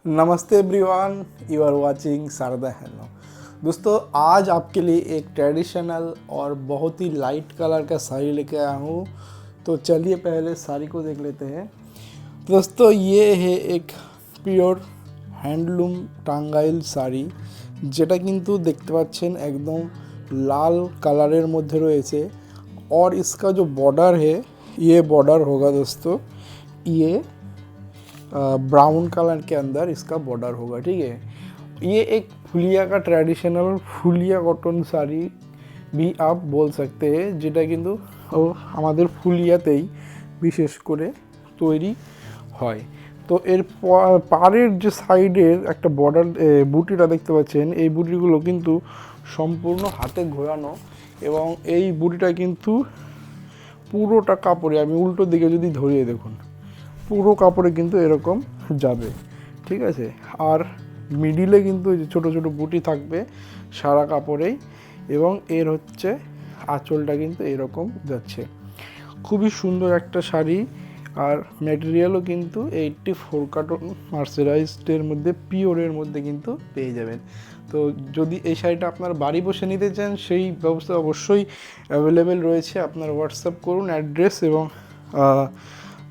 नमस्ते everyone, you are watching Sharda handloom. दोस्तों, आज आपके लिए एक ट्रेडिशनल और बहुत ही लाइट कलर का साड़ी लेके आया हूँ। तो चलिए पहले साड़ी को देख लेते हैं। दोस्तों, ये है एक प्योर हैंडलूम टांगाइल শাড়ি, যেটা কিন্তু দেখতে পাচ্ছেন एकदम लाल कलर মধ্যে রয়েছে। और इसका जो बॉर्डर है, ये बॉर्डर होगा दोस्तों, ये ब्राउन कलर के अंदर इसका बॉर्डर होगा। ठीक है, ये एक फुलिया का ट्रेडिशनल फुलिया कॉटन শাড়ি भी आप बोल सकते हैं, যেটা কিন্তু আমাদের ফুলিয়াতেই বিশেষ করে তৈরি হয়। তো এর পাড়ের যে সাইডের একটা বর্ডার বুটিটা দেখতে পাচ্ছেন, এই বুটিগুলো কিন্তু সম্পূর্ণ হাতে ঘোরানো এবং এই বুটিটা কিন্তু পুরোটা কাপড়ে, আমি উল্টো দিকে যদি ধরিয়ে দেখুন, পুরো কাপড়ে কিন্তু এরকম যাবে। ঠিক আছে, আর মিডিলে কিন্তু এই যে ছোটো ছোটো বুটি থাকবে সারা কাপড়েই, এবং এর হচ্ছে আঁচলটা কিন্তু এরকম যাচ্ছে। খুবই সুন্দর একটা শাড়ি, আর ম্যাটেরিয়ালও কিন্তু 84 কটন মার্সারাইজডের মধ্যে, পিওরের মধ্যে কিন্তু পেয়ে যাবেন। তো যদি এই শাড়িটা আপনার বাড়ি বসে নিতে চান, সেই ব্যবস্থা অবশ্যই অ্যাভেলেবেল রয়েছে। আপনার হোয়াটসঅ্যাপ করুন অ্যাড্রেস, এবং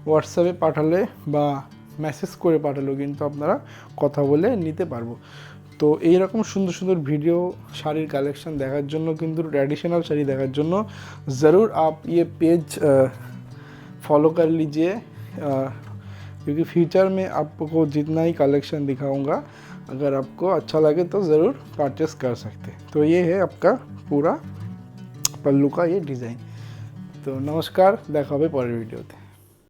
হোয়াটসঅ্যাপে পাঠালে বা মেসেজ করে পাঠালেও কিন্তু আপনারা কথা বলে নিতে পারবো। তো এইরকম সুন্দর সুন্দর ভিডিও শাড়ির কালেকশন দেখার জন্য, কিন্তু ट्रेडिशनल শাড়ি देखार জন্য ज़रूर आप ये पेज फॉलो कर लीजिए, क्योंकि फ्यूचर में आपको जितना ही कलेक्शन दिखाऊंगा, अगर आपको अच्छा लगे तो ज़रूर परचेस कर सकते। तो ये है आपका पूरा पल्लू का ये डिज़ाइन। तो नमस्कार, देखा হবে পরের ভিডিওতে।